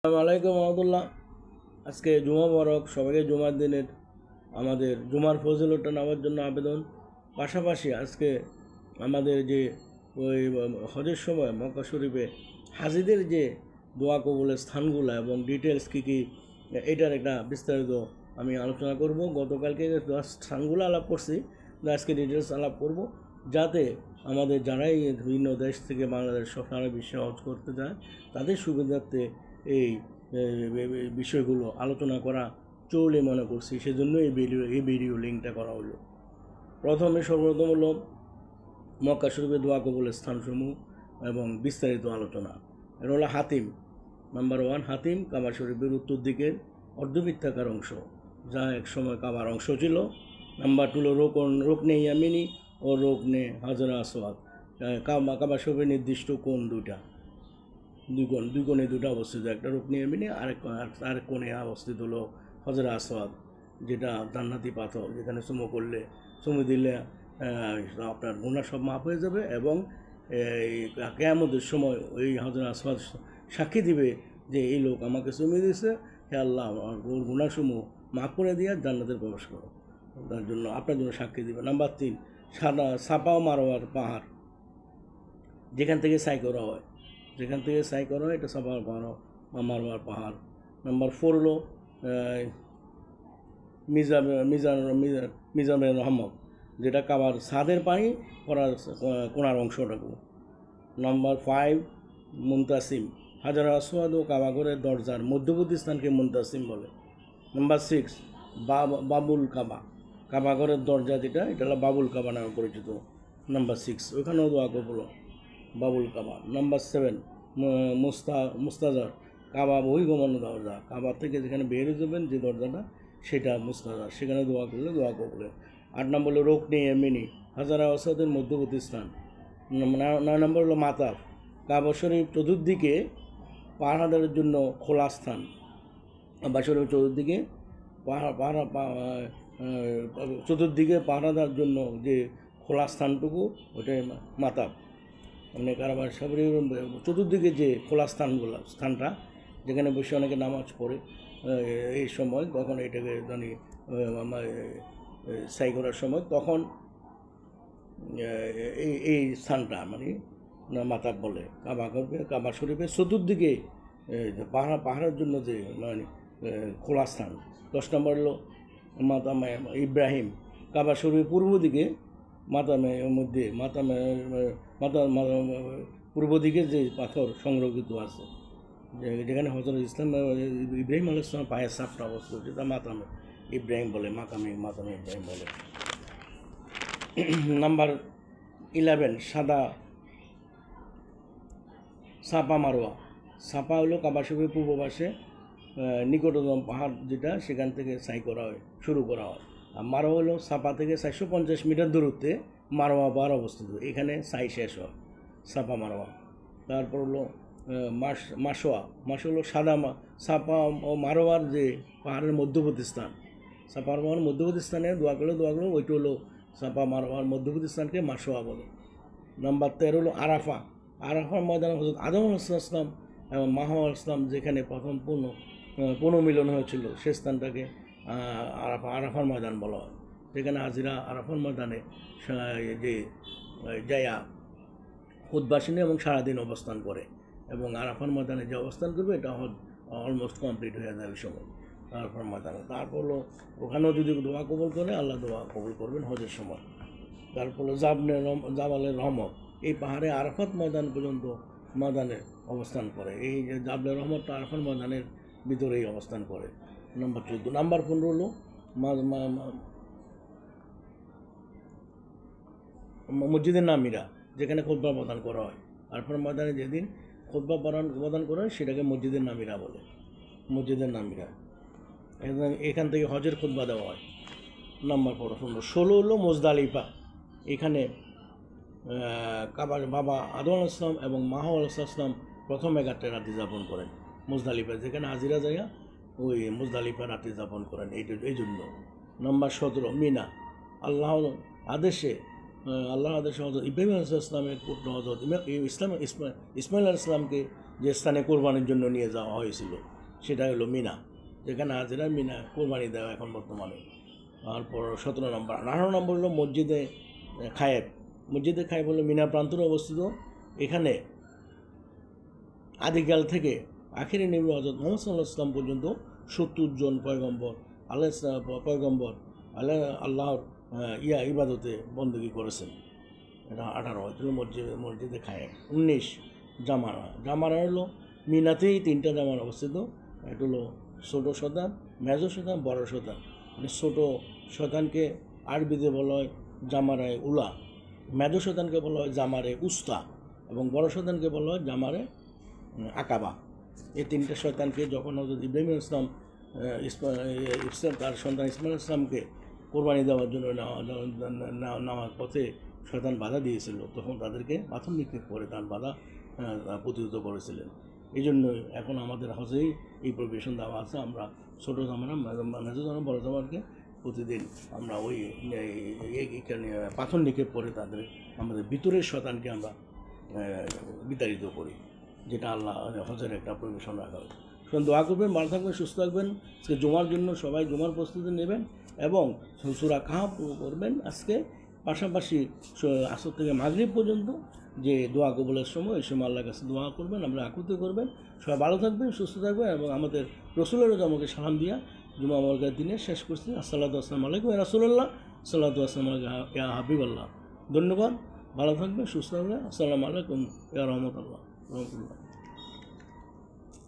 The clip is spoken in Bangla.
আসসালামু আলাইকুম রহমতুল্লাহ। আজকে জুমা মুবারক, সবাইকে জুমার দিনের আমাদের জুমার ফজিলতটা নেওয়ার জন্য আবেদন। পাশাপাশি আজকে আমাদের যে ওই হজের সময় মক্কা শরীফে হাজিদের যে দোয়া কবুলের স্থানগুলো এবং ডিটেলস কী কী, এটার একটা বিস্তারিত আমি আলোচনা করব। গতকালকে স্থানগুলো আলাপ করছি, আজকে ডিটেলস আলাপ করব, যাতে আমাদের যারাই বিভিন্ন দেশ থেকে বাংলাদেশ সারা বিশ্বে হজ করতে যায় তাদের সুবিধার্থে এই বিষয়গুলো আলোচনা করা চলে মনে করছি, সেজন্য এই ভিডিও লিঙ্কটা করা হলো। সর্বপ্রথম হলো মক্কা শরীফে দোয়া কবুলের স্থানসমূহ এবং বিস্তারিত আলোচনা। এটা হলো হাতিম। নাম্বার 1, হাতিম কাবা শরীফের উত্তর দিকের অর্ধবৃত্তাকার অংশ, যা এক সময় কাবার অংশ ছিল। নাম্বার 2 হলো রোকনে ইয়ামিনি ও রোকনে হাজরা আসওয়াদ। কাবা শরীফের নির্দিষ্ট কোণ দুই কোণে দুটো অবস্থিত, একটা রুকনি ইয়ামিনি, আরেক কোণে অবস্থিত হলো হজরা আসওয়াদ, যেটা জান্নাতি পাথর, যেখানে চুমু দিলে আপনার গুনাহ সব মাফ হয়ে যাবে এবং কিয়ামতের সময় ওই হজরা আসওয়াদ সাক্ষী দিবে যে এই লোক আমাকে চুমু দিয়েছে, হে আল্লাহ ওর গুনাহসমূহ মাফ করে দিয়ে জান্নাতের প্রবেশ করো, তার জন্য আপনার জন্য সাক্ষী দিবে। নাম্বার 3, সাফা ও মারওয়ার পাহাড়, যেখান থেকে সাই করা হয় এটা সাফা মারওয়ার পাহাড়। নাম্বার 4 হলো মিজামের রহমত, যেটা কাবার ছাদের পানি করার কোনার অংশটাকু। নাম্বার 5, মুনতাসিম, হাজার আসওয়াদ ও কাবাঘরের দরজার মধ্যবর্তী স্থানকে মুনতাসিম বলে। নাম্বার 6, বাবুল কাবাঘরের দরজা, এটা হলো বাবুল কাবা নামে পরিচিত। নাম্বার 6, ওইখানেও দোয়া কবুল, বাবুল কাবা। নাম্বার 7, মুস্তাজার, কাবা বহির্গমন দরজা, কাবা থেকে যেখানে বের যাবেন যে দরজাটা, সেটা মুস্তাজার, সেখানে দোয়া করলে দোয়া কবুলের। 8 নম্বর হলো রোকনে ইয়ামিনি, হাজারা আসওয়াদের মধ্যবর্তী স্থান। 9 নম্বর হলো মাতাফ, কাবা শরীফ চতুর্দিকে পাহারাদারের জন্য খোলা স্থান। কাবা শরীফ চতুর্দিকে পাহারাদার জন্য যে খোলা স্থানটুকু, ওটাই মাতাফ। মানে কাবা শরীফের চতুর্দিকে যে খোলা স্থানটা, যেখানে বসে অনেকে নামাজ পড়ে এই সময়, তখন এটাকে সাই করার সময়, তখন এই স্থানটা মানে মাতাব বলে। কাবা শরীফের চতুর্দিকে পাহাড়ের জন্য যে মানে খোলা স্থান। 10 নম্বর হলো মাতাম ইব্রাহিম, কাবা শরীফের পূর্ব দিকে পূর্ব দিকে যে পাথর সংরক্ষিত আছে, যেখানে হযরত ইব্রাহিম আলাইহিস সালাম পায়ের ছাপটা অবস্থিত, যেটা মাতামে ইব্রাহিম বলে, মাতামে ইব্রাহিম বলে। নাম্বার 11, সাফা মারওয়া। সাফা হলো কাবা শরীফের পূর্ব পাশে নিকটতম পাহাড়, যেটা সেখান থেকে শুরু করা হয়। আর মারওয়া হলো সাফা থেকে 450 মিটার দূরত্বে মারওয়া পাহাড় অবস্থিত, এখানে সাই শেষ হয়, সাফা মারওয়া। তারপর হলো মাসোয়া হলো সাফা ও মারওয়ার যে পাহাড়ের মধ্যবর্তী স্থান, সাফা মারওয়ার মধ্যবর্তী স্থানে দোয়া করলে ওইটা হলো সাফা মারওয়ার মধ্যবর্তী স্থানকে মাসোয়া বলে। নাম্বার 13 হলো আরাফার ময়দান, হযরত আদম আলাইহিস সালাম এবং মাহ আলাইহিস সালাম যেখানে প্রথম পুনর্মিলন হয়েছিল, সে স্থানটাকে আরাফার ময়দান বলা হয়। যেখানে হাজিরা আরাফার ময়দানে যে জায়া খুতবা শুনে এবং সারাদিন অবস্থান করে, এবং আরাফার ময়দানে যে অবস্থান করবে, এটা অলমোস্ট কমপ্লিট হয়ে যায় ওই সময় আরাফার ময়দানে। তারপর হলো ওখানেও যদি দোয়া কবুল করে, আল্লাহ দোয়া কবুল করবেন হজের সময়। তারপর হলো জাবালের রহমত, এই পাহাড়ে আরাফাত ময়দান পর্যন্ত ময়দানে অবস্থান করে। এই যে জাবলে রহমতটা আরাফাত ময়দানের ভিতরেই অবস্থান করে। নাম্বার 14। নাম্বার 15 হলো মসজিদের নামিরা, যেখানে খুতবা প্রদান করা হয়। আরাফাত ময়দানে যেদিন খুতবা প্রদান করা হয়, সেটাকে মসজিদের নামিরা বলে, মসজিদের নামিরা। এখান থেকে হজের খুতবা দেওয়া হয়। নাম্বার 16 হলো মুজদালিফা, এখানে কাবার বাবা আদম আলাইহিস সালাম এবং মাহ আলাইহিস সালাম প্রথম 1 রাত্রি যাপন করেন মুজদালিফা, যেখানে হাজিরা জায়গা, ওই মুজদালিফা রাত্রি যাপন করেন এই জন্য। নাম্বার 17 মিনা, আল্লাহর আদেশে হযরত ইব্রাহিম আলাইহিস সালামের পুত্র হযরত ইসমাইল আলাইহিস সালামকে যে স্থানে কোরবানির জন্য নিয়ে যাওয়া হয়েছিল, সেটা হলো মিনা, যেখানে হাজিরা মিনা কোরবানি দেওয়া এখন বর্তমানে। তারপর 17 নম্বর। 18 নম্বর হলো মসজিদে খায়েব। মসজিদে খায়েব হলো মিনা প্রান্তরে অবস্থিত। এখানে আদিকাল থেকে আখিরি নবী হযরত মুহাম্মদ সাল্লাল্লাহু আলাইহি ওয়াসাল্লাম পর্যন্ত 70 জন পয়গম্বর পয়গম্বর আল্লাহর ইবাদতে বন্দী করেছেন। এটা 18। এটা মসজিদে খায়েব। 19 জামারা। জামারা হলো মিনাতেই 3টা জামারা অবস্থিত। এটা হলো ছোটো শতান, মেজো শতান, বড় শতান। মানে ছোটো শতানকে আরবিতে বলা হয় জামারায় উলা, মেজো শতানকে বলা হয় জামারে উস্তা এবং বড় শতানকে বলা হয় জামারে আকাবা। এই 3টে শয়তানকে যখন হযরত ইব্রাহিম আলাইহিস সালাম তার সন্তান ইসমাইল আলাইহিস সালামকে কোরবানি দেওয়ার জন্য নেওয়ার পথে শয়তান বাধা দিয়েছিল, তখন তাদেরকে পাথর নিক্ষেপ করে তার বাধা প্রতিহত করেছিলেন। এই জন্যই এখন আমাদের হজেই এই প্রবেশন দেওয়া আছে। আমরা ছোটো জামানা, মেজো জামানা, বড় জামানকে প্রতিদিন আমরা ওই এখানে পাথর নিক্ষেপ করে তাদের আমাদের ভিতরের শয়তানকে আমরা বিতাড়িত করি, যেটা আল্লাহ হজের একটা প্রবেশন রাখা হয়। সুতরাং দোয়া করবেন, ভালো থাকবেন, সুস্থ থাকবেন। আজকে জুমার জন্য সবাই জুমার প্রস্তুতি নেবেন এবং সূরা কাহফ করবেন আজকে। পাশাপাশি আসর থেকে মাগরিব পর্যন্ত যে দোয়া কবুলের সময়, এই সময় আল্লাহর কাছে দোয়া করবেন, আমরা আকুতি করবেন। সবাই ভালো থাকবেন, সুস্থ থাকবেন এবং আমাদের রসুলেরও আমাকে সালাম দিয়া জুমা মুবারকের দিনে শেষ করছি। আসসালাতু আসসালামু আলাইকুম ইয়া রাসূলুল্লাহ, সাল্লাতু আসসালামু আলাইকা ইয়া হাবিবাল্লাহ। ধন্যবাদ, ভালো থাকবেন, সুস্থ থাকবেন। আসসালামু আলাইকুম ইয়া রহমতুল্লাহ।